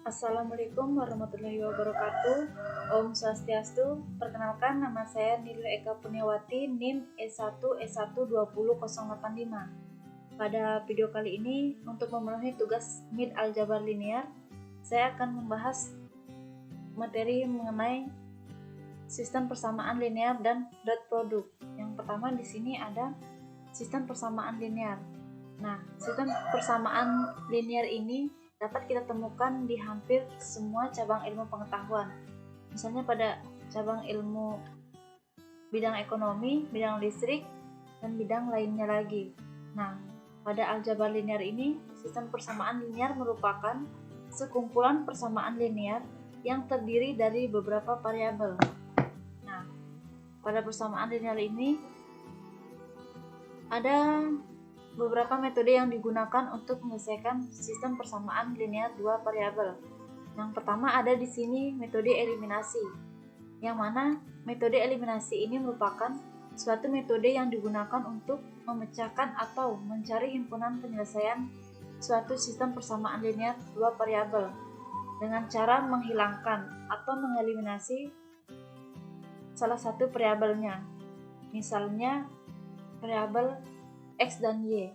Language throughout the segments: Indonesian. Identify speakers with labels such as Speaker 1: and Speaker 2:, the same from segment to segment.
Speaker 1: Assalamualaikum warahmatullahi wabarakatuh. Om Swastiastu. Perkenalkan, nama saya Nilo Eka Punyawati, NIM E1E12085. Pada video kali ini, untuk memenuhi tugas MIT Aljabar Linear, saya akan membahas materi mengenai sistem persamaan linear dan dot product. Yang pertama di sini ada sistem persamaan linear. Nah, sistem persamaan linear ini dapat kita temukan di hampir semua cabang ilmu pengetahuan. Misalnya pada cabang ilmu bidang ekonomi, bidang listrik, dan bidang lainnya lagi. Nah, pada aljabar linear ini, sistem persamaan linear merupakan sekumpulan persamaan linear yang terdiri dari beberapa variabel. Nah, pada persamaan linear ini ada beberapa metode yang digunakan untuk menyelesaikan sistem persamaan linear dua variabel. Yang pertama ada di sini metode eliminasi, yang mana metode eliminasi ini merupakan suatu metode yang digunakan untuk memecahkan atau mencari himpunan penyelesaian suatu sistem persamaan linear dua variabel dengan cara menghilangkan atau mengeliminasi salah satu variabelnya. Misalnya variabel X dan Y.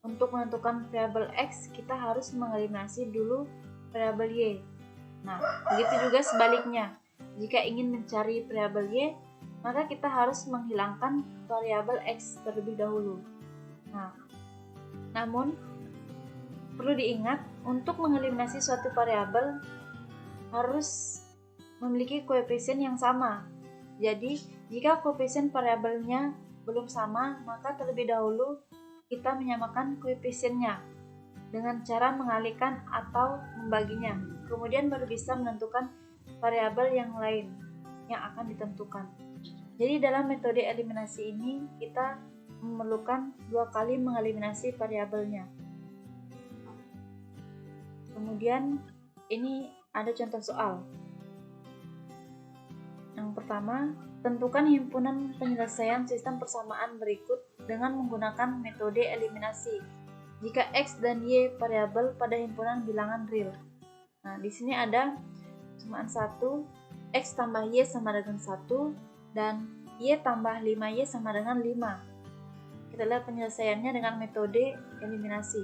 Speaker 1: Untuk menentukan variabel X, kita harus mengeliminasi dulu variabel Y. Nah, begitu juga sebaliknya. Jika ingin mencari variabel Y, maka kita harus menghilangkan variabel X terlebih dahulu. Nah, namun perlu diingat, untuk mengeliminasi suatu variabel harus memiliki koefisien yang sama. Jadi, jika koefisien variabelnya belum sama, maka terlebih dahulu kita menyamakan koefisiennya dengan cara mengalihkan atau membaginya. Kemudian baru bisa menentukan variabel yang lain yang akan ditentukan. Jadi dalam metode eliminasi ini kita memerlukan dua kali mengeliminasi variabelnya. Kemudian ini ada contoh soal. Yang pertama, tentukan himpunan penyelesaian sistem persamaan berikut dengan menggunakan metode eliminasi jika X dan Y variabel pada himpunan bilangan real. Nah, di sini ada persamaan 1, X tambah Y sama dengan 1 dan Y tambah 5Y sama dengan 5. Kita lihat penyelesaiannya dengan metode eliminasi.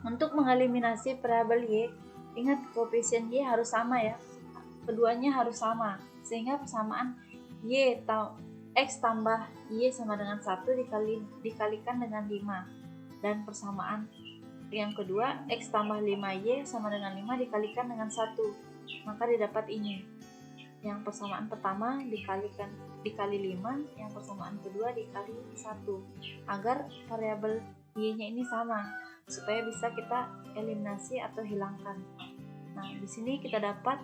Speaker 1: Untuk mengeliminasi variabel Y, ingat koefisien Y harus sama ya. Keduanya harus sama, sehingga persamaan X tambah Y sama dengan 1 dikalikan dengan 5. Dan persamaan yang kedua, X tambah 5Y sama dengan 5 dikalikan dengan 1. Maka didapat ini. Yang persamaan pertama dikali 5, yang persamaan kedua dikali 1. Agar variabel Y-nya ini sama, supaya bisa kita eliminasi atau hilangkan. Nah, di sini kita dapat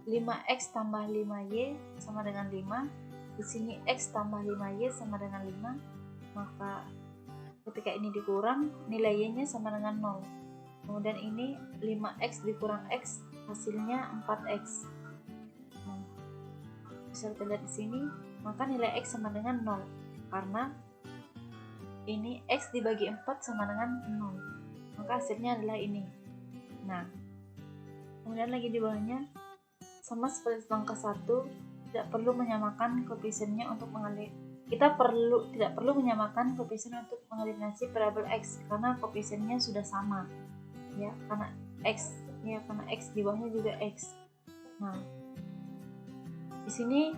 Speaker 1: 5X tambah 5Y sama dengan 5. Di sini X tambah 5Y sama dengan 5. Maka ketika ini dikurang, nilai Y-nya sama dengan 0. Kemudian ini 5X dikurang X, hasilnya 4X. Nah, bisa kita lihat di sini, maka nilai X sama dengan 0. Karena ini X dibagi 4 sama dengan 0. Maka hasilnya adalah ini. Nah, kemudian lagi di bawahnya, sama seperti langkah 1, tidak perlu menyamakan koefisiennya untuk tidak perlu menyamakan koefisien untuk mengeliminasi variabel X karena koefisiennya sudah sama. Ya, karena X di bawahnya juga X. Nah, di sini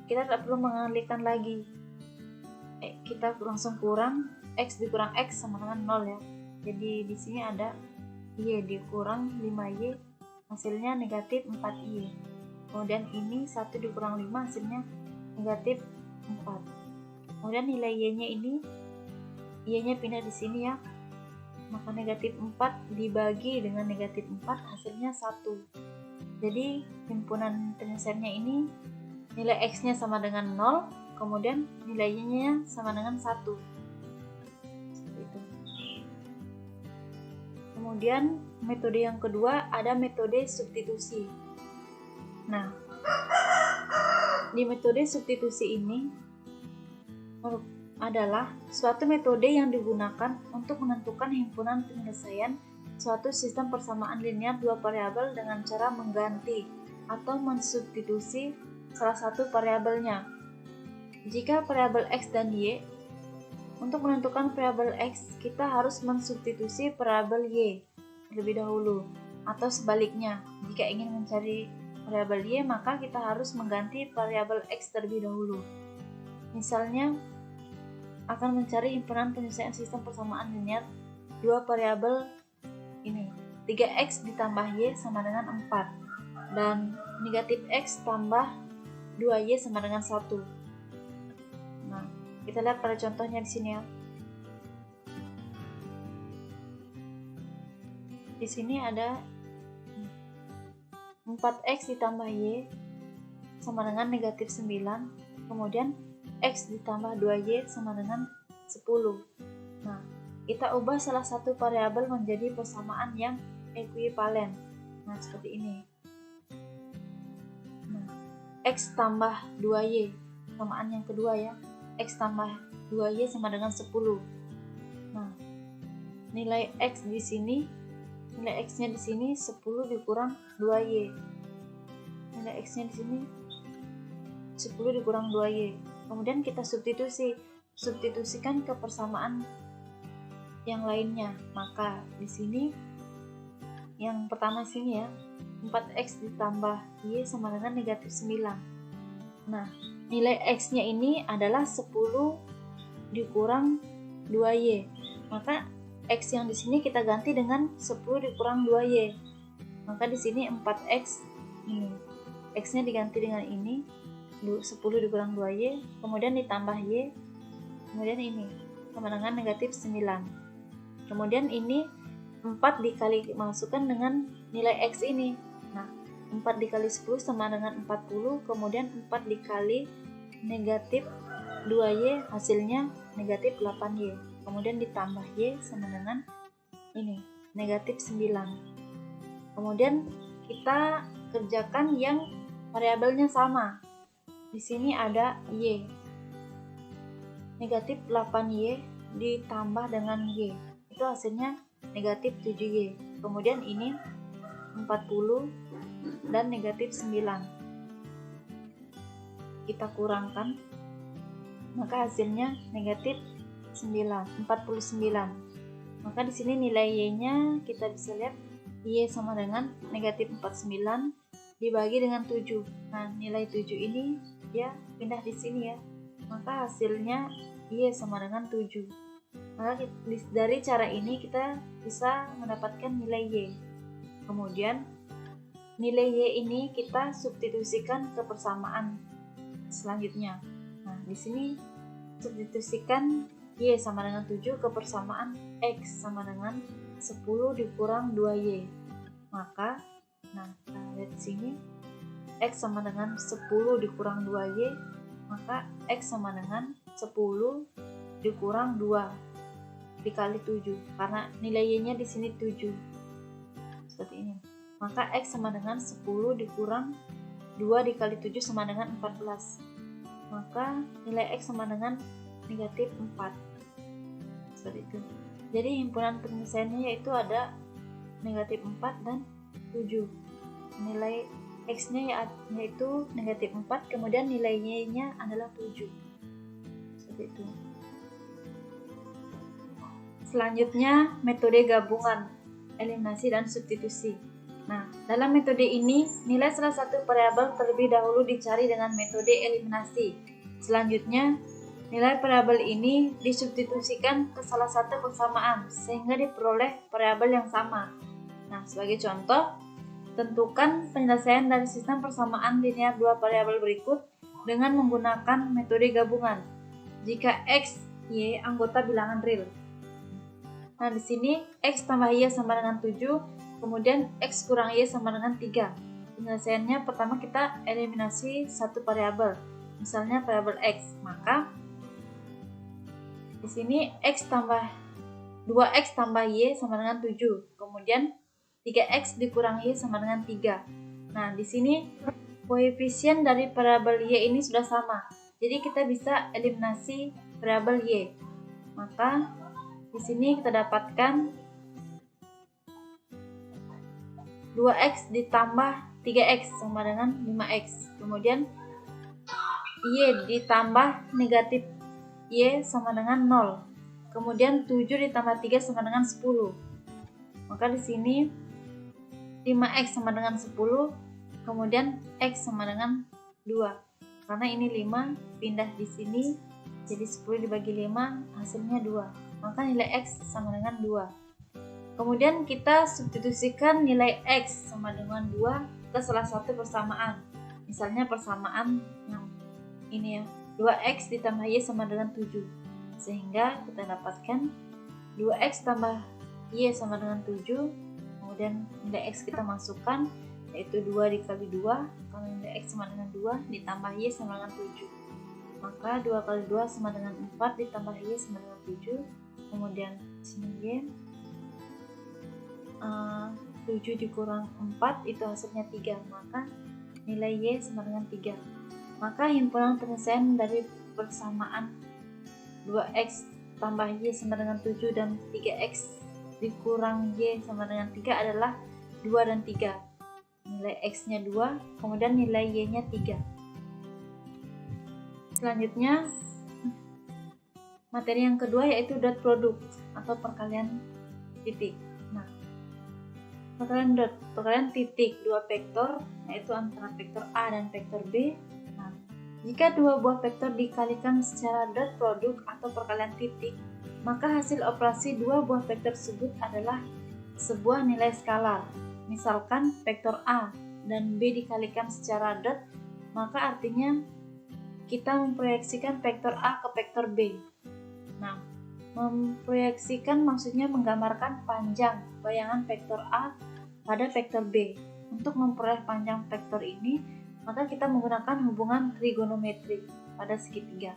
Speaker 1: kita tidak perlu mengalihkan lagi. Kita langsung kurang X dikurang X sama dengan 0 ya. Jadi di sini ada Y dikurang 5Y, hasilnya negatif 4Y. Kemudian ini 1 dikurang 5, hasilnya negatif 4. Kemudian nilai Y-nya ini, Y-nya pindah di sini ya. Maka negatif 4 dibagi dengan negatif 4, hasilnya 1. Jadi himpunan penyelesaiannya ini, nilai X-nya sama dengan 0, kemudian nilai Y-nya sama dengan 1. Seperti itu. Kemudian metode yang kedua ada metode substitusi. Nah, di metode substitusi ini adalah suatu metode yang digunakan untuk menentukan himpunan penyelesaian suatu sistem persamaan linear dua variabel dengan cara mengganti atau mensubstitusi salah satu variabelnya. Jika variabel X dan Y, untuk menentukan variabel X, kita harus mensubstitusi variabel Y terlebih dahulu. Atau sebaliknya, jika ingin mencari variabel Y, maka kita harus mengganti variabel X terlebih dahulu. Misalnya, akan mencari himpunan penyelesaian sistem persamaan linear dua variabel ini. 3X ditambah Y sama dengan 4. Dan negatif X tambah 2Y sama dengan 1. Nah, kita lihat pada contohnya di sini ya. Di sini ada 4X ditambah Y sama dengan negatif 9. Kemudian X ditambah 2Y sama dengan 10. Nah, kita ubah salah satu variabel menjadi persamaan yang ekuivalen. Nah, seperti ini. Nah, X tambah 2Y, persamaan yang kedua ya. X tambah 2Y sama dengan 10. Nah, nilai X di sini, nilai X-nya di sini 10 dikurang 2Y. Nilai X-nya di sini 10 dikurang 2Y. Kemudian kita substitusikan ke persamaan yang lainnya. Maka di sini yang pertama sini ya, 4X ditambah Y sama dengan negatif 9. Nah, nilai X-nya ini adalah 10 dikurang 2Y. Maka X yang di sini kita ganti dengan 10 dikurang 2Y. Maka di sini 4X ini. X-nya diganti dengan ini, 10 dikurang 2Y, kemudian ditambah Y, kemudian ini sama dengan negatif 9. Kemudian ini 4 dikali masukkan dengan nilai X ini. Nah, 4 dikali 10 sama dengan 40, kemudian 4 dikali negatif 2Y hasilnya negatif 8Y. Kemudian ditambah Y sama dengan ini, negatif 9. Kemudian kita kerjakan yang variabelnya sama. Di sini ada Y. Negatif 8Y ditambah dengan Y. Itu hasilnya negatif 7Y. Kemudian ini 40 dan negatif 9. Kita kurangkan, maka hasilnya negatif 49. Maka di sini nilai Y-nya kita bisa lihat Y sama dengan negatif 49 dibagi dengan 7. Nah, nilai 7 ini dia pindah di sini ya. Maka hasilnya Y sama dengan 7. Maka dari cara ini kita bisa mendapatkan nilai Y. Kemudian nilai Y ini kita substitusikan ke persamaan selanjutnya. Nah, di sini substitusikan Y sama dengan 7 ke persamaan X sama dengan 10 dikurang 2Y. Maka, nah, kita lihat di sini X sama dengan 10 dikurang 2Y, maka X sama dengan 10 dikurang 2 dikali 7, karena nilai Y-nya di sini 7. Seperti ini. Maka X sama dengan 10 dikurang 2 dikali 7 sama dengan 14. Maka nilai X sama dengan negatif 4. Seperti itu. Jadi himpunan penyelesaiannya yaitu ada negatif 4 dan 7. Nilai X-nya yaitu negatif 4, kemudian nilai Y-nya adalah 7. Seperti itu. Selanjutnya, metode gabungan, eliminasi, dan substitusi. Nah, dalam metode ini, nilai salah satu variabel terlebih dahulu dicari dengan metode eliminasi. Selanjutnya, nilai variabel ini disubstitusikan ke salah satu persamaan, sehingga diperoleh variabel yang sama. Nah, sebagai contoh, tentukan penyelesaian dari sistem persamaan linear dua variabel berikut dengan menggunakan metode gabungan. Jika X, Y anggota bilangan real. Nah, di sini X tambah Y sama dengan 7, kemudian X kurang Y sama dengan 3. Penyelesaiannya pertama kita eliminasi satu variabel, misalnya variabel X. Maka di sini X tambah 2X tambah Y sama dengan 7. Kemudian 3X dikurang Y sama dengan 3. Nah, di sini koefisien dari variabel Y ini sudah sama. Jadi kita bisa eliminasi variabel Y. Maka di sini kita dapatkan 2x ditambah 3x sama dengan 5x. Kemudian y ditambah negatif y sama dengan 0. Kemudian 7 ditambah 3 sama dengan 10. Maka di sini 5x sama dengan 10, kemudian x sama dengan 2. Karena ini 5 pindah di sini, jadi 10 dibagi 5 hasilnya 2. Maka nilai x sama dengan 2. Kemudian kita substitusikan nilai x sama dengan 2 ke salah satu persamaan. Misalnya persamaan yang ini ya, 2x ditambah y sama dengan 7. Sehingga kita dapatkan 2x tambah y sama dengan 7. Kemudian nilai x kita masukkan, yaitu 2 dikali 2, karena nilai x sama dengan 2 ditambah y sama dengan 7. Maka 2 kali 2 sama dengan 4 ditambah y sama dengan 7. Kemudian sini y 7 dikurang 4 itu hasilnya 3. Maka nilai y sama dengan 3. Maka himpunan penyelesaian dari persamaan 2x tambah y sama dengan 7 dan 3x dikurang y sama dengan 3 adalah 2 dan 3. Nilai x nya 2, kemudian nilai y nya 3. Selanjutnya materi yang kedua yaitu dot produk atau perkalian titik. Nah, perkalian titik dua vektor yaitu antara vektor A dan vektor B. Nah, jika dua buah vektor dikalikan secara dot produk atau perkalian titik, maka hasil operasi dua buah vektor tersebut adalah sebuah nilai skalar. Misalkan vektor A dan B dikalikan secara dot, maka artinya kita memproyeksikan vektor A ke vektor B. Nah, memproyeksikan maksudnya menggambarkan panjang bayangan vektor A pada vektor B. Untuk memperoleh panjang vektor ini, maka kita menggunakan hubungan trigonometrik pada segitiga.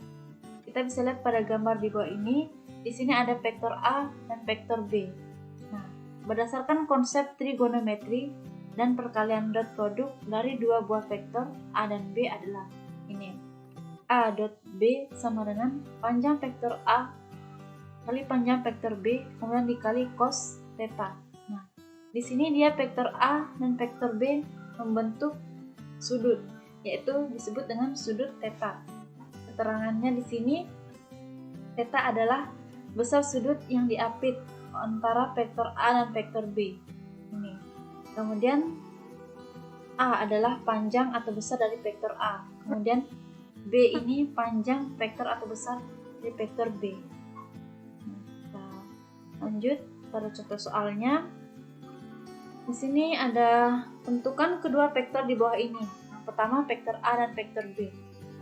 Speaker 1: Kita bisa lihat pada gambar di bawah ini. Di sini ada vektor A dan vektor B. Nah, berdasarkan konsep trigonometri dan perkalian dot produk dari dua buah vektor A dan B adalah ini. A dot B sama dengan panjang vektor A kali panjang vektor B kemudian dikali cos theta. Nah, di sini dia vektor A dan vektor B membentuk sudut, yaitu disebut dengan sudut theta. Keterangannya di sini theta adalah besar sudut yang diapit antara vektor A dan vektor B. Ini. Kemudian A adalah panjang atau besar dari vektor A. Kemudian B ini panjang vektor atau besar dari vektor B. Kita lanjut pada contoh soalnya. Di sini ada tentukan kedua vektor di bawah ini. Yang pertama vektor A dan vektor B.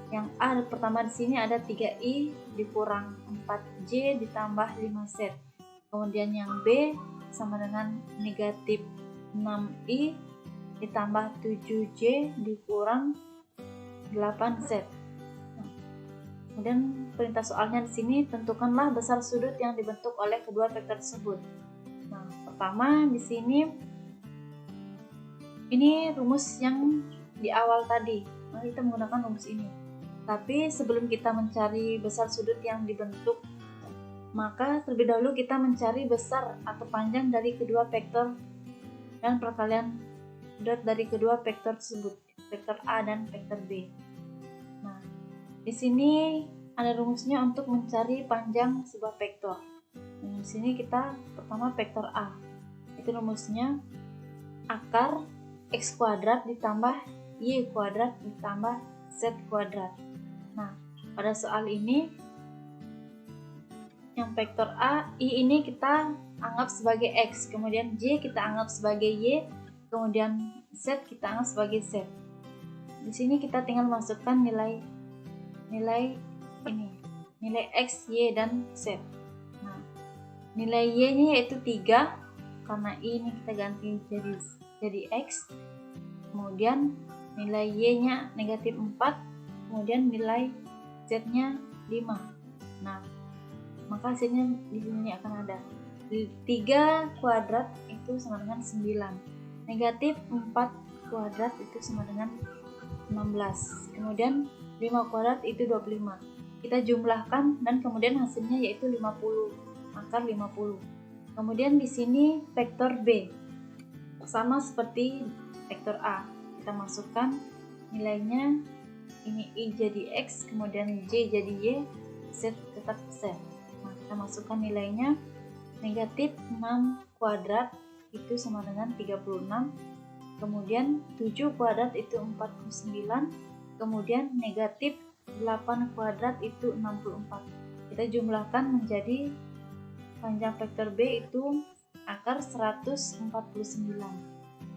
Speaker 1: Yang A pertama di sini ada 3i dikurang 4j ditambah 5z. Kemudian yang B sama dengan negatif 6i ditambah 7j dikurang 8z. Kemudian perintah soalnya di sini tentukanlah besar sudut yang dibentuk oleh kedua vektor tersebut. Nah, pertama di sini ini rumus yang di awal tadi. Mari kita menggunakan rumus ini. Tapi sebelum kita mencari besar sudut yang dibentuk, maka terlebih dahulu kita mencari besar atau panjang dari kedua vektor dan perkalian dot dari kedua vektor tersebut, vektor A dan vektor B. Nah, di sini ada rumusnya untuk mencari panjang sebuah vektor. Nah, di sini kita pertama vektor A. Itu rumusnya akar x kuadrat ditambah y kuadrat ditambah z kuadrat. Nah, pada soal ini yang vektor A, I ini kita anggap sebagai X, kemudian J kita anggap sebagai Y, kemudian Z kita anggap sebagai Z. Di sini kita tinggal masukkan nilai ini, nilai X, Y, dan Z. Nah, nilai Y-nya yaitu 3, karena I ini kita ganti jadi X, kemudian nilai Y-nya negatif 4, kemudian nilai Z-nya 5. Nah, maka hasilnya di sini akan ada 3 kuadrat itu sama dengan 9. Negatif 4 kuadrat itu sama dengan 16. Kemudian 5 kuadrat itu 25. Kita jumlahkan dan kemudian hasilnya yaitu 50. Akar 50. Kemudian di sini vektor B. sama seperti vektor A. Kita masukkan nilainya, ini I jadi X, kemudian J jadi Y, Z tetap Z. Nah, kita masukkan nilainya, negatif 6 kuadrat itu sama dengan 36, kemudian 7 kuadrat itu 49, kemudian negatif 8 kuadrat itu 64. Kita jumlahkan menjadi panjang vektor B itu akar 149.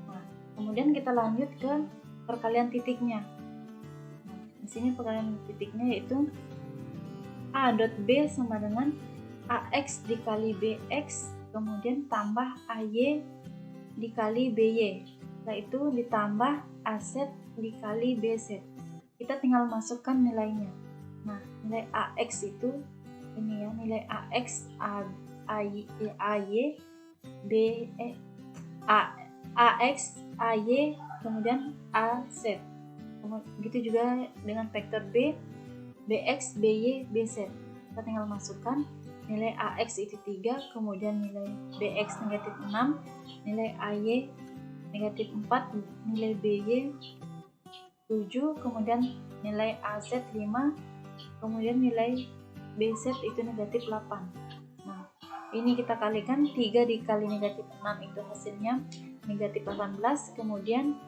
Speaker 1: Nah, kemudian kita lanjut ke perkalian titiknya. Nah, di sini perkalian titiknya yaitu A dot B sama dengan AX dikali BX, kemudian tambah AY dikali BY. Setelah itu ditambah AZ dikali BZ. Kita tinggal masukkan nilainya. Nah, nilai AX itu ini ya, nilai AX, AY, AX, AY, kemudian AZ. Begitu juga dengan vektor B, BX, BY, BZ. Kita tinggal masukkan nilai AX itu 3, kemudian nilai BX negatif 6, nilai AY negatif 4, nilai BY 7, kemudian nilai AZ 5, kemudian nilai BZ itu negatif 8. Nah, ini kita kalikan 3 dikali negatif 6 itu hasilnya negatif 18, kemudian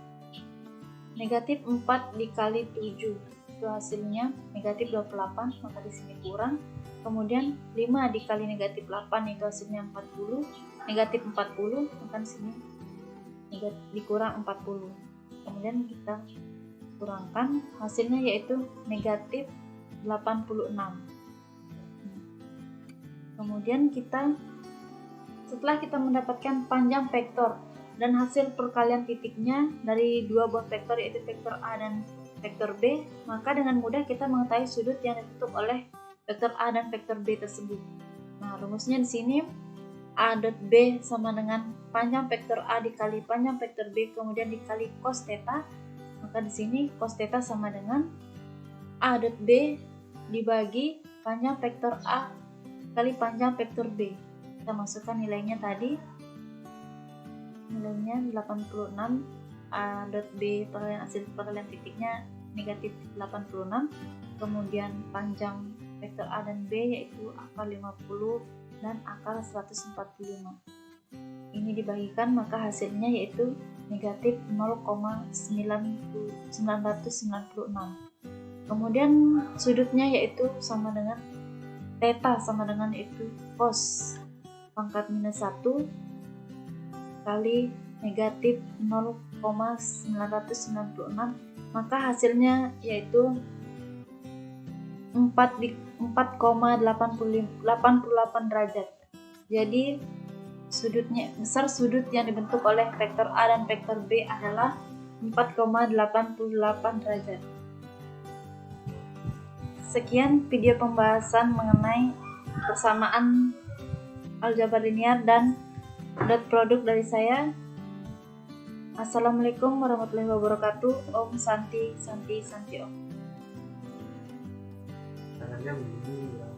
Speaker 1: negatif 4 dikali 7 itu hasilnya negatif 28, maka di sini kurang. Kemudian 5 dikali negatif 8 itu hasilnya 40, negatif 40, maka di sini dikurang 40. Kemudian kita kurangkan hasilnya yaitu negatif 86. Kemudian setelah kita mendapatkan panjang vektor dan hasil perkalian titiknya dari dua buah vektor yaitu vektor A dan vektor B, maka dengan mudah kita mengetahui sudut yang ditutup oleh vektor A dan vektor B tersebut. Nah, rumusnya di sini A dot B sama dengan panjang vektor A dikali panjang vektor B kemudian dikali cos theta. Maka di sini cos theta sama dengan A dot B dibagi panjang vektor A kali panjang vektor B. Kita masukkan nilainya tadi. Nilainya 86, A dot B hasil perkalian titiknya negatif 86. Kemudian panjang vektor A dan B yaitu akar 50 dan akar 145. Ini dibagikan maka hasilnya yaitu negatif 0,996. Kemudian sudutnya yaitu sama dengan theta sama dengan yaitu cos pangkat minus 1 kali negatif 0,996, maka hasilnya yaitu 4,88 derajat. Jadi besar sudut yang dibentuk oleh vektor A dan vektor B adalah 4,88 derajat. Sekian video pembahasan mengenai persamaan aljabar linear dan dot produk dari saya. Assalamualaikum warahmatullahi wabarakatuh. Om Santi Santi Santi Om.
Speaker 2: Tangannya begini ya.